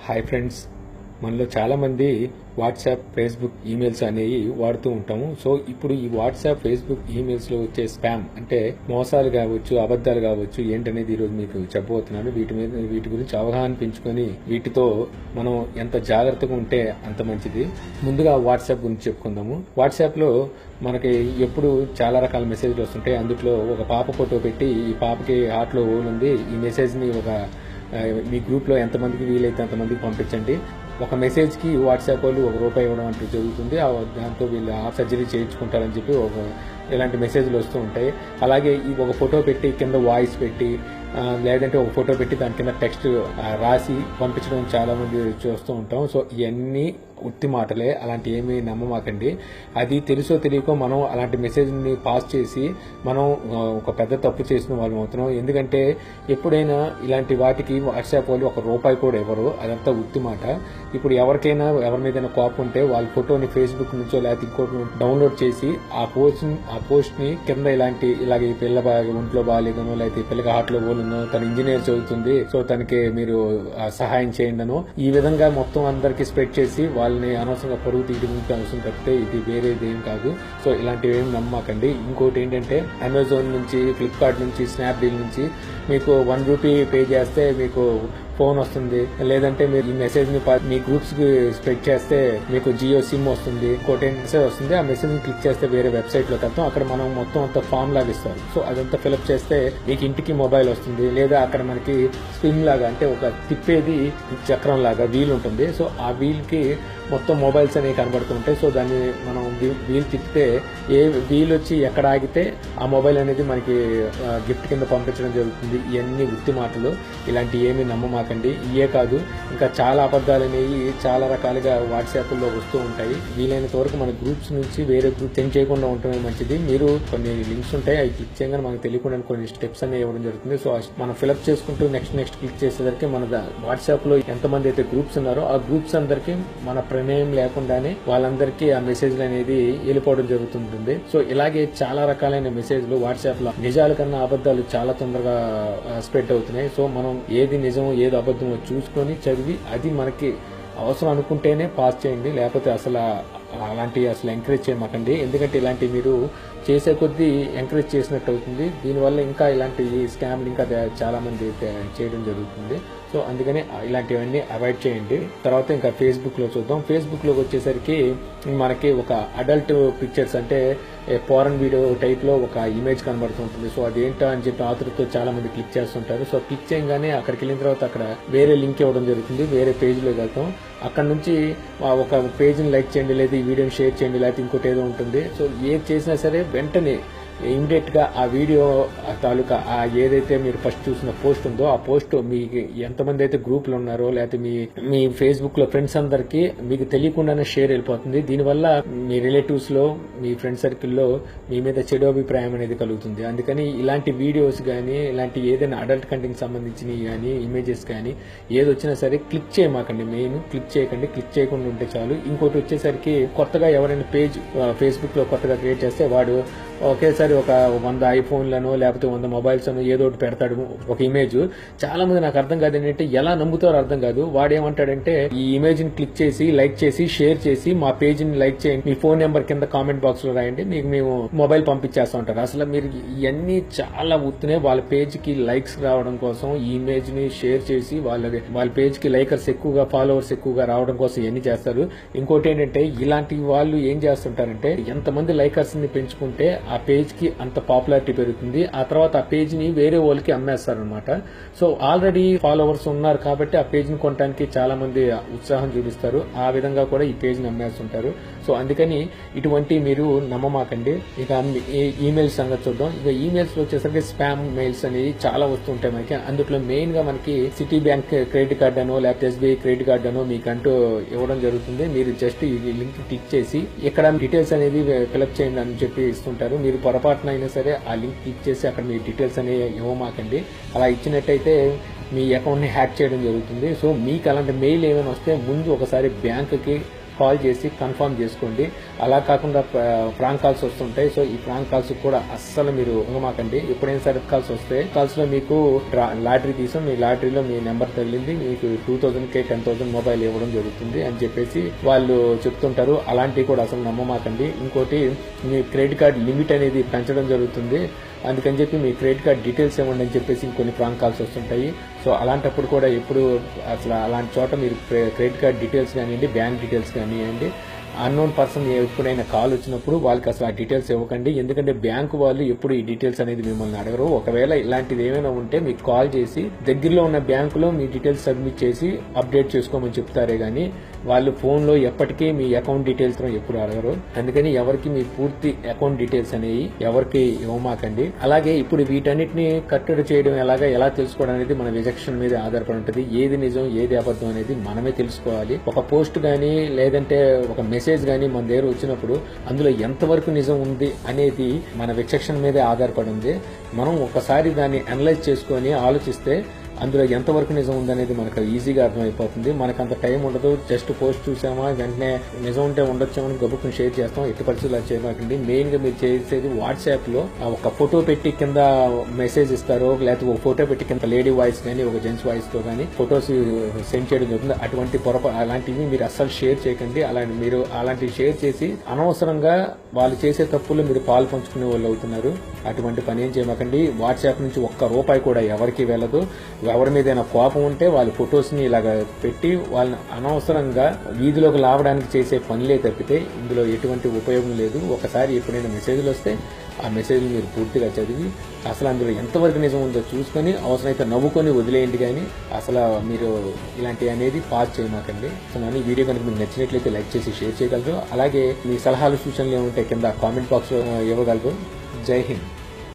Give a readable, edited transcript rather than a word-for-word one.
Hi friends, మనలో చాలామంది WhatsApp, Facebook, emails అనేవి వాడుతూ ఉంటాము. సో ఇప్పుడు ఈ వాట్సాప్, ఫేస్బుక్, ఈమెయిల్స్లో వచ్చే స్పామ్ అంటే మోసాలు కావచ్చు, అబద్ధాలు కావచ్చు ఏంటనేది ఈరోజు మీకు చెప్పబోతున్నాను. వీటి గురించి అవగాహన పెంచుకొని వీటితో మనం ఎంత జాగ్రత్తగా ఉంటే అంత మంచిది. ముందుగా వాట్సాప్ గురించి చెప్పుకుందాము. వాట్సాప్లో మనకి ఎప్పుడు చాలా రకాల మెసేజ్లు వస్తుంటాయి. అందులో ఒక పాప ఫోటో పెట్టి ఈ పాపకి హార్ట్లో హోల్ ఉంది, ఈ మెసేజ్ని మీ గ్రూప్లో ఎంతమందికి వీలైతే అంతమందికి పంపించండి. ఒక మెసేజ్కి వాట్సాప్ వాళ్ళు ₹1 ఇవ్వడం అంటూ జరుగుతుంది. దాంతో వీళ్ళు సర్జరీ చేయించుకుంటారని చెప్పి ఇలాంటి మెసేజ్లు వస్తూ ఉంటాయి. అలాగే ఒక ఫోటో పెట్టి కింద వాయిస్ పెట్టి లేదంటే ఒక ఫోటో పెట్టి దాని కింద టెక్స్ట్ రాసి పంపించడం చాలా మంది చూస్తూ ఉంటాం. సో ఇవన్నీ ఉత్తి మాటలే, అలాంటి ఏమీ నమ్మమాకండి. అది తెలుసో తెలియకో మనం అలాంటి మెసేజ్ని పాస్ చేసి మనం ఒక పెద్ద తప్పు చేసిన వాళ్ళం అవుతున్నాం. ఎందుకంటే ఎప్పుడైనా ఇలాంటి వాటికి వాట్సాప్ వాళ్ళు ₹1 కూడా ఇవ్వరు. అదంతా ఉత్తి మాట. ఇప్పుడు ఎవరికైనా ఎవరి మీదైనా కోపం ఉంటే వాళ్ళ ఫోటోని ఫేస్బుక్ నుంచో లేకపోతే ఇంకోటి డౌన్లోడ్ చేసి ఆ పోస్ట్ ని కింద ఇలాగ ఈ పిల్ల ఒంట్లో బాగాలేదనో లేకపోతే ఈ పిల్లకి హార్ట్లో పోలుందో, తన ఇంజనీర్ చదువుతుంది, సో తనకి మీరు సహాయం చేయండి అనో, ఈ విధంగా మొత్తం అందరికి స్ప్రెడ్ చేసి వాళ్ళని అనవసరంగా పరుగు తీయడానికి అవసరం తప్పితే ఇది వేరేది ఏం కాదు. సో ఇలాంటివి ఏం నమ్మకండి. ఇంకోటి ఏంటంటే అమెజాన్ నుంచి, ఫ్లిప్కార్ట్ నుంచి, స్నాప్డీల్ నుంచి మీకు ₹1 పే చేస్తే మీకు ఫోన్ వస్తుంది. లేదంటే మీరు ఈ మెసేజ్ ని మీ గ్రూప్స్ కి స్ప్రెడ్ చేస్తే మీకు జియో సిమ్ వస్తుంది, ఇంకోటి మెసేజ్ వస్తుంది. ఆ మెసేజ్ ని క్లిక్ చేస్తే వేరే వెబ్సైట్ లోకి వెళ్తాం. అక్కడ మనం మొత్తం అంతా ఫామ్ లాగా ఇస్తారు. సో అదంతా ఫిల్అప్ చేస్తే మీకు ఇంటికి మొబైల్ వస్తుంది. లేదా అక్కడ మనకి స్పిన్ లాగా అంటే ఒక తిప్పేది చక్రం లాగా వీల్ ఉంటుంది. సో ఆ వీల్ కి మొత్తం మొబైల్స్ అనేవి కనబడుతుంటాయి. సో దాన్ని మనం వీల్ తిప్పితే ఏ వీల్ వచ్చి ఎక్కడ ఆగితే ఆ మొబైల్ అనేది మనకి గిఫ్ట్ కింద పంపించడం జరుగుతుంది. ఇవన్నీ ఉత్తి మాటలు, ఇలాంటి ఏమీ నమ్మమాకండి. ఇయే కాదు, ఇంకా చాలా అబద్ధాలు అనేవి చాలా రకాలుగా వాట్సాప్లో వస్తూ ఉంటాయి. వీలైనంత వరకు మన గ్రూప్స్ నుంచి వేరే గ్రూప్ సెండ్ చేయకుండా ఉండటమే మంచిది. మీరు కొన్ని లింక్స్ ఉంటాయి, అవి క్లిక్ చేయగానే మనకు తెలియకుండా కొన్ని స్టెప్స్ అనేవి ఇవ్వడం జరుగుతుంది. సో మనం ఫిల్అప్ చేసుకుంటూ నెక్స్ట్ క్లిక్ చేసేసరికి మన వాట్సాప్ లో ఎంతమంది అయితే గ్రూప్స్ ఉన్నారో ఆ గ్రూప్స్ అందరికి మన ప్రమేయం లేకుండానే వాళ్ళందరికీ ఆ మెసేజ్లు అనేది వెళ్ళిపోవడం జరుగుతుంటుంది. సో ఇలాగే చాలా రకాలైన మెసేజ్లు వాట్సాప్ లో నిజాల కన్నా అబద్ధాలు చాలా తొందరగా స్ప్రెడ్ అవుతున్నాయి. సో మనం ఏది నిజం ఏది అబద్ధమో చూసుకొని చదివి అది మనకి అవసరం అనుకుంటేనే పాస్ చేయండి. లేకపోతే అలాంటివి ఎంకరేజ్ చేయమాకండి. ఎందుకంటే ఇలాంటివి మీరు చేసే కొద్దీ ఎంకరేజ్ చేసినట్టు అవుతుంది. దీనివల్ల ఇంకా ఇలాంటి స్కామ్లు ఇంకా చాలా మంది చేయడం జరుగుతుంది. సో అందుకని ఇలాంటివన్నీ అవాయిడ్ చేయండి. తర్వాత ఇంకా ఫేస్బుక్ లో చూద్దాం. ఫేస్బుక్ లోకి వచ్చేసరికి మనకి ఒక అడల్ట్ పిక్చర్స్ అంటే ఫారెన్ వీడియో టైప్ లో ఒక ఇమేజ్ కనబడుతుంటుంది. సో అదేంటో అని చెప్పి ఆతృతో చాలా మంది క్లిక్ చేస్తుంటారు. సో క్లిక్ చేయగానే అక్కడికి వెళ్ళిన తర్వాత అక్కడ వేరే లింక్ ఇవ్వడం జరుగుతుంది. వేరే పేజ్ లోకి వెళ్తాం. అక్కడ నుంచి ఒక పేజ్ ని లైక్ చేయండి, లేదా ఈ వీడియోని షేర్ చేయండి, లేకపోతే ఇంకోటి ఏదో ఉంటుంది. సో ఏది చేసినా సరే వెంటనే ఇమీడియట్ గా ఆ వీడియో తాలూకా ఏదైతే మీరు ఫస్ట్ చూసిన పోస్ట్ ఉందో ఆ పోస్ట్ మీకు ఎంతమంది అయితే గ్రూపులు ఉన్నారో లేకపోతే మీ ఫేస్బుక్ లో ఫ్రెండ్స్ అందరికి మీకు తెలియకుండానే షేర్ వెళ్ళిపోతుంది. దీనివల్ల మీ రిలేటివ్స్ లో, మీ ఫ్రెండ్ సర్కిల్లో మీ మీద చెడు అభిప్రాయం అనేది కలుగుతుంది. అందుకని ఇలాంటి వీడియోస్ కానీ, ఇలాంటి ఏదైనా అడల్ట్ కంటెంట్ సంబంధించినవి కానీ, ఇమేజెస్ కానీ ఏది వచ్చినా సరే క్లిక్ చేయమాకండి. మెయిన్ క్లిక్ చేయకండి. క్లిక్ చేయకుండా ఉంటే చాలు. ఇంకోటి వచ్చేసరికి కొత్తగా ఎవరైనా పేజ్ ఫేస్బుక్ లో కొత్తగా క్రియేట్ చేస్తే వాడు ఒకేసారి ఒక 100 ఐఫోన్లను లేకపోతే 100 మొబైల్స్ అను ఏదో ఒకటి పెడతాడు ఒక ఇమేజ్. చాలా మంది నాకు అర్థం కాదు ఏంటంటే ఎలా నమ్ముతారో అర్థం కాదు. వాడేమంటాడంటే ఈ ఇమేజ్ ని క్లిక్ చేసి, లైక్ చేసి, షేర్ చేసి మా పేజ్ ని లైక్ చేయండి, మీ ఫోన్ నెంబర్ కింద కామెంట్ బాక్స్ లో రాయండి, మీకు మేము మొబైల్ పంపించేస్తా ఉంటారు. అసలు మీరు ఇవన్నీ చాలా ఉత్తునే వాళ్ళ పేజ్ కి లైక్స్ రావడం కోసం ఈ ఇమేజ్ ని షేర్ చేసి వాళ్ళ పేజ్ కి లైకర్స్ ఎక్కువగా, ఫాలోవర్స్ ఎక్కువగా రావడం కోసం ఇవన్నీ చేస్తారు. ఇంకోటి ఏంటంటే ఇలాంటి వాళ్ళు ఏం చేస్తుంటారంటే ఎంతమంది లైకర్స్ ని పెంచుకుంటే ఆ పేజ్ కి అంత పాపులారిటీ పెరుగుతుంది. ఆ తర్వాత ఆ పేజ్ ని వేరే వాళ్ళకి అమ్మేస్తారనమాట. సో ఆల్రెడీ ఫాలోవర్స్ ఉన్నారు కాబట్టి ఆ పేజ్ ని కొనడానికి చాలా మంది ఉత్సాహం చూపిస్తారు. ఆ విధంగా కూడా ఈ పేజ్ ని అమ్మేస్తుంటారు. సో అందుకని ఇటువంటి మీరు నమ్మమాకండి. ఇక ఈమెయిల్స్ సంగతి చూద్దాం. ఇక ఈమెయిల్స్ లో వచ్చేసరికి స్పామ్ మెయిల్స్ అనేవి చాలా వస్తుంటాయి మనకి. అందులో మెయిన్ గా మనకి సిటీ బ్యాంక్ క్రెడిట్ కార్డ్ అనో లేకపోతే SBI క్రెడిట్ కార్డ్ అనో మీకంటూ ఇవ్వడం జరుగుతుంది. మీరు జస్ట్ ఈ లింక్ క్లిక్ చేసి ఇక్కడ డీటెయిల్స్ అనేది ఫిల్అప్ చేయండి అని చెప్పి ఇస్తుంటారు. మీరు పొరపాటున అయినా సరే ఆ లింక్ క్లిక్ చేసి అక్కడ మీ డీటెయిల్స్ అనేవి ఇవ్వమాకండి. అలా ఇచ్చినట్టయితే మీ అకౌంట్ ని హ్యాక్ చేయడం జరుగుతుంది. సో మీకు అలాంటి మెయిల్ ఏమైనా వస్తే ముందు ఒకసారి బ్యాంకుకి కాల్ చేసి కన్ఫర్మ్ చేసుకోండి. అలా కాకుండా ప్రాంక్ కాల్స్ వస్తుంటాయి. సో ఈ ప్రాంక్ కాల్స్ కూడా అస్సలు మీరు మాకండి. ఎప్పుడైనా సరే కాల్స్ వస్తే కాల్స్ లో మీకు లాటరీ తీసాం, మీ లాటరీలో మీ నెంబర్ తగిలింది, మీకు 2000 10,000 మొబైల్ ఇవ్వడం జరుగుతుంది అని చెప్పేసి వాళ్ళు చెప్తుంటారు. అలాంటివి కూడా అసలు నమ్మమాకండి. ఇంకోటి, మీ క్రెడిట్ కార్డ్ లిమిట్ అనేది పెంచడం జరుగుతుంది, అందుకని చెప్పి మీ క్రెడిట్ కార్డ్ డీటెయిల్స్ ఇవ్వండి అని చెప్పేసి ఇంకొన్ని ప్రాంక్ కాల్స్ వస్తుంటాయి. సో అలాంటప్పుడు కూడా ఎప్పుడు అసలు అలాంటి చోట మీరు క్రెడిట్ కార్డ్ డీటెయిల్స్ కానివ్వండి, బ్యాంక్ డీటెయిల్స్ కానివ్వండి, అన్నోన్ పర్సన్ ఎప్పుడైనా కాల్ వచ్చినప్పుడు వాళ్ళకి అసలు ఆ డీటెయిల్స్ ఇవ్వకండి. ఎందుకంటే బ్యాంకు వాళ్ళు ఎప్పుడు ఈ డీటెయిల్స్ అనేది మిమ్మల్ని అడగరు. ఒకవేళ ఇలాంటిది ఏమైనా ఉంటే మీకు కాల్ చేసి దగ్గరలో ఉన్న బ్యాంకులో మీ డీటెయిల్స్ సబ్మిట్ చేసి అప్డేట్ చేసుకోమని చెప్తారే గానీ వాళ్ళు ఫోన్ లో ఎప్పటికీ మీ అకౌంట్ డీటెయిల్స్ ఎప్పుడు అడగరు. అందుకని ఎవరికి మీ పూర్తి అకౌంట్ డీటెయిల్స్ అనేవి ఎవరికి ఇవ్వమాకండి. అలాగే ఇప్పుడు వీటన్నిటిని కట్టడి చేయడం ఎలా తెలుసుకోవడం అనేది మన విచక్షణ మీద ఆధారపడి ఉంటుంది. ఏది నిజం ఏది అబద్ధం అనేది మనమే తెలుసుకోవాలి. ఒక పోస్ట్ గానీ లేదంటే ఒక మెసేజ్ గానీ మన దగ్గర వచ్చినప్పుడు అందులో ఎంతవరకు నిజం ఉంది అనేది మన విచక్షణ మీదే ఆధారపడి ఉంది. మనం ఒకసారి దాన్ని అనలైజ్ చేసుకొని ఆలోచిస్తే అందులో ఎంతవరకు నిజం ఉందనేది మనకు ఈజీగా అర్థమైపోతుంది. మనకు అంత టైం ఉండదు. జస్ట్ పోస్ట్ చూసామా వెంటనే నిజం ఉంటే ఉండొచ్చామని గబుక్కుని షేర్ చేస్తాం. ఎట్టి పరిస్థితులు చేయకండి. మెయిన్ గా మీరు చేసేది వాట్సాప్ లో ఒక ఫోటో పెట్టి కింద మెసేజ్ ఇస్తారో, లేకపోతే ఒక ఫోటో పెట్టి కింద లేడీ వాయిస్ కానీ ఒక జెంట్స్ వాయిస్ తో కానీ ఫొటోస్ సెండ్ చేయడం జరుగుతుంది. అటువంటి అలాంటివి మీరు అస్సలు షేర్ చేయకండి. మీరు అలాంటివి షేర్ చేసి అనవసరంగా వాళ్ళు చేసే తప్పులు మీరు పాలు పంచుకునే వాళ్ళు అవుతున్నారు. అటువంటి పని ఏం చేయమాకండి. వాట్సాప్ నుంచి ₹1 కూడా ఎవరికి వెళ్ళదు. ఎవరి మీదైనా కోపం ఉంటే వాళ్ళ ఫొటోస్ ని ఇలాగ పెట్టి వాళ్ళని అనవసరంగా వీధిలోకి లావడానికి చేసే పనులే తప్పితే ఇందులో ఎటువంటి ఉపయోగం లేదు. ఒకసారి ఎప్పుడైనా మెసేజ్లు వస్తే ఆ మెసేజ్లు మీరు పూర్తిగా చదివి అసలు అందులో ఎంతవరకు నిజం ఉందో చూసుకొని అవసరమైతే నవ్వుకొని వదిలేయండి. కానీ అసలు మీరు ఇలాంటి అనేది పాస్ చేయమాకండి. అసలు ఈ వీడియో కనుక మీకు నచ్చినట్లయితే లైక్ చేసి షేర్ చేయగలరు. అలాగే మీ సలహాలు సూచనలు ఏముంటే కింద కామెంట్ బాక్స్ లో ఇవ్వగలరు. జై హింద్.